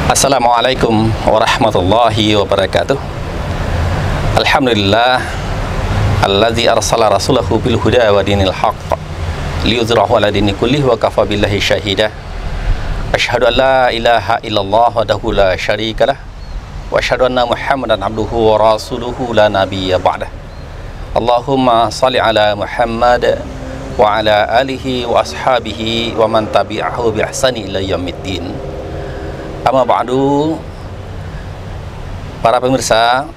Assalamualaikum warahmatullahi wabarakatuh. Alhamdulillah alladzi arsala rasulahu bil huda wa dinil haqq liyudhhirahu ala dini kullih wa kafa billahi syahida. Asyhadu an la ilaha illallah wahdahu la syarikalah wa asyhadu anna Muhammadan abduhu wa rasuluhu la nabiyya ba'dah. Allahumma shalli ala Muhammad wa ala alihi wa ashabihi wa man tabi'ahu bi ihsani ila yaumiddin. Amma ba'du, para pemirsa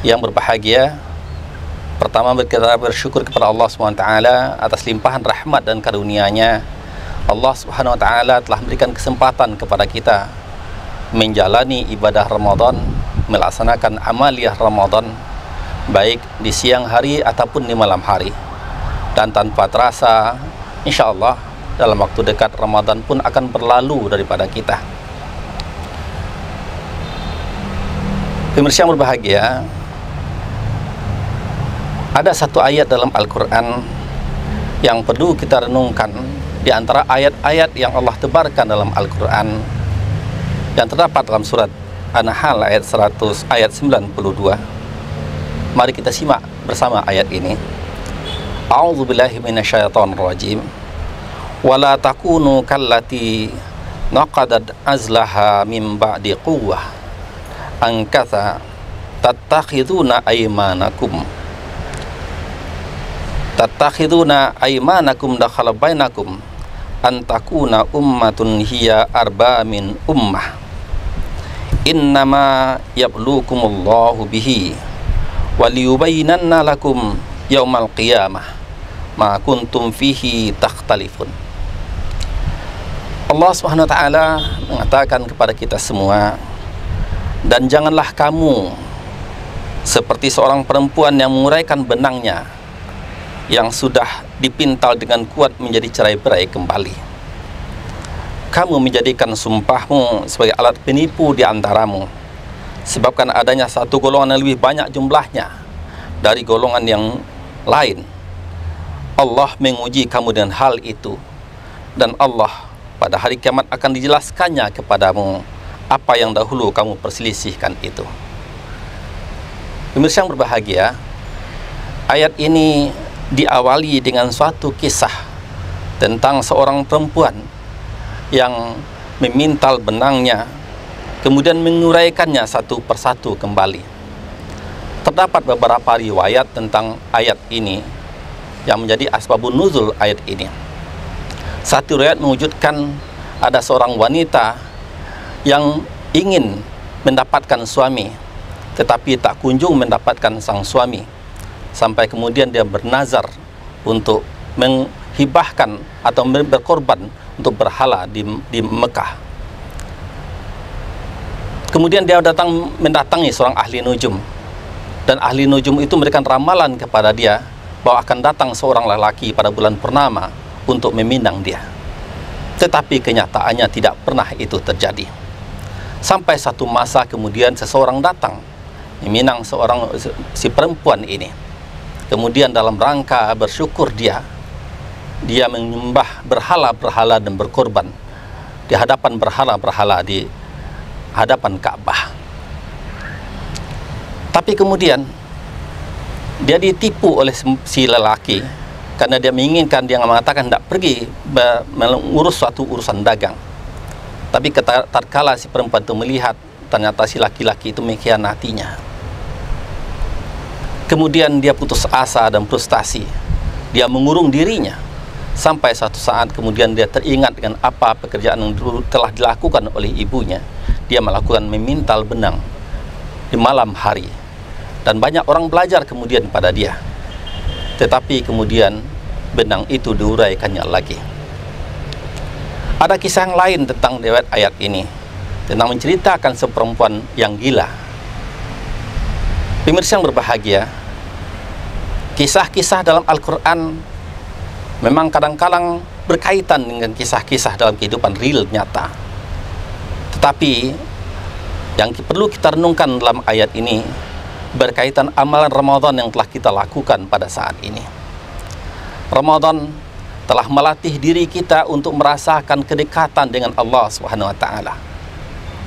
yang berbahagia, pertama kita bersyukur kepada Allah SWT atas limpahan rahmat dan karunia-Nya. Allah SWT telah memberikan kesempatan kepada kita menjalani ibadah Ramadan, melaksanakan amaliyah Ramadan, baik di siang hari ataupun di malam hari. Dan tanpa terasa, insya Allah dalam waktu dekat Ramadan pun akan berlalu daripada kita. Pemirsa yang berbahagia, ada satu ayat dalam Al-Quran yang perlu kita renungkan di antara ayat-ayat yang Allah tebarkan dalam Al-Quran yang terdapat dalam surat An-Nahl ayat 92. Mari kita simak bersama ayat ini. A'udzubillahi minasyaitonirrajim. Wala takunu kallati naqadat azlaha min ba'di quwwah angkatha tattakhiduna aymanakum dakhala bainakum antakuna ummatun hiya arba min ummah innama yablukumullahu bihi waliyubayyinanna lakum yaumal qiyamah ma kuntum fihi takhtalifun. Allah Subhanahu wa taala mengatakan kepada kita semua, dan janganlah kamu seperti seorang perempuan yang menguraikan benangnya yang sudah dipintal dengan kuat menjadi cerai-berai kembali. Kamu menjadikan sumpahmu sebagai alat penipu di antaramu, sebabkan adanya satu golongan yang lebih banyak jumlahnya dari golongan yang lain. Allah menguji kamu dengan hal itu, dan Allah pada hari kiamat akan dijelaskannya kepadamu apa yang dahulu kamu perselisihkan itu. Pemirsa yang berbahagia, ayat ini diawali dengan suatu kisah tentang seorang perempuan yang memintal benangnya, kemudian menguraikannya satu persatu kembali. Terdapat beberapa riwayat tentang ayat ini yang menjadi asbabun nuzul ayat ini. Satu riwayat mewujudkan ada seorang wanita yang ingin mendapatkan suami, tetapi tak kunjung mendapatkan sang suami, sampai kemudian dia bernazar untuk menghibahkan atau berkorban untuk berhala di Mekah. Kemudian dia mendatangi seorang ahli nujum, dan ahli nujum itu memberikan ramalan kepada dia bahwa akan datang seorang lelaki pada bulan purnama untuk meminang dia. Tetapi kenyataannya tidak pernah itu terjadi. Sampai satu masa kemudian seseorang datang meminang si perempuan ini. Kemudian dalam rangka bersyukur dia menyembah berhala-berhala dan berkorban di hadapan berhala-berhala di hadapan Ka'bah. Tapi kemudian dia ditipu oleh si lelaki karena dia menginginkan, dia mengatakan tidak pergi mengurus suatu urusan dagang. Tapi tatkala si perempuan itu melihat ternyata si laki-laki itu mengkhianatinya, kemudian dia putus asa dan frustasi. Dia mengurung dirinya sampai suatu saat kemudian dia teringat dengan apa pekerjaan yang dulu telah dilakukan oleh ibunya. Dia melakukan memintal benang di malam hari, dan banyak orang belajar kemudian pada dia. Tetapi kemudian benang itu diuraikannya lagi. Ada kisah yang lain tentang riwayat ayat ini, tentang menceritakan seperempuan yang gila. Pemirsa yang berbahagia, kisah-kisah dalam Al-Quran memang kadang-kadang berkaitan dengan kisah-kisah dalam kehidupan real nyata. Tetapi yang perlu kita renungkan dalam ayat ini berkaitan amalan Ramadan yang telah kita lakukan pada saat ini. Ramadan telah melatih diri kita untuk merasakan kedekatan dengan Allah Subhanahu wa taala.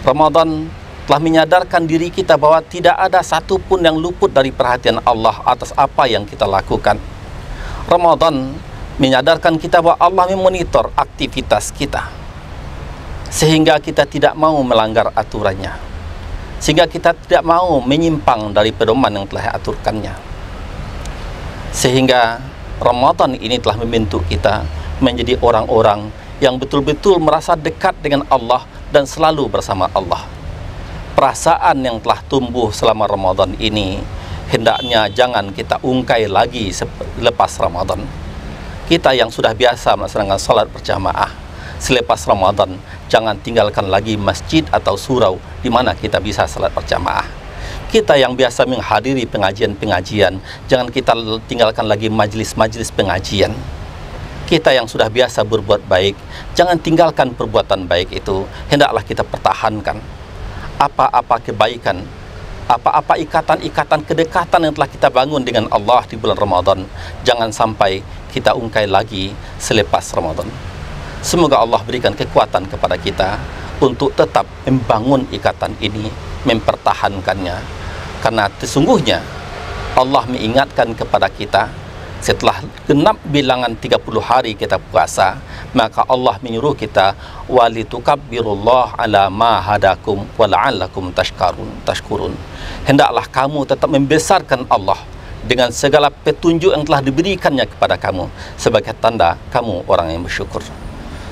Ramadan telah menyadarkan diri kita bahwa tidak ada satupun yang luput dari perhatian Allah atas apa yang kita lakukan. Ramadan menyadarkan kita bahwa Allah memonitor aktivitas kita, sehingga kita tidak mau melanggar aturannya, sehingga kita tidak mau menyimpang dari pedoman yang telah diaturkannya. Sehingga Ramadan ini telah membentuk kita menjadi orang-orang yang betul-betul merasa dekat dengan Allah dan selalu bersama Allah. Perasaan yang telah tumbuh selama Ramadan ini hendaknya jangan kita ungkai lagi selepas Ramadan. Kita yang sudah biasa melaksanakan salat berjamaah, selepas Ramadan jangan tinggalkan lagi masjid atau surau di mana kita bisa salat berjamaah. Kita yang biasa menghadiri pengajian-pengajian, jangan kita tinggalkan lagi majlis-majlis pengajian. Kita yang sudah biasa berbuat baik, jangan tinggalkan perbuatan baik itu, hendaklah kita pertahankan. Apa-apa kebaikan, apa-apa ikatan-ikatan kedekatan yang telah kita bangun dengan Allah di bulan Ramadan, jangan sampai kita ungkai lagi selepas Ramadan. Semoga Allah berikan kekuatan kepada kita untuk tetap membangun ikatan ini, mempertahankannya. Karena sesungguhnya Allah mengingatkan kepada kita, setelah genap bilangan 30 hari kita puasa, maka Allah menyuruh kita walitukabbirullaha ala ma hadakum wa la'allakum tashkurun. Hendaklah kamu tetap membesarkan Allah dengan segala petunjuk yang telah diberikannya kepada kamu sebagai tanda kamu orang yang bersyukur.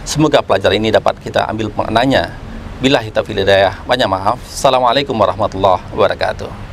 Semoga pelajaran ini dapat kita ambil maknanya. Billahi taufiq hidayah. Banyak maaf. Assalamualaikum warahmatullahi wabarakatuh.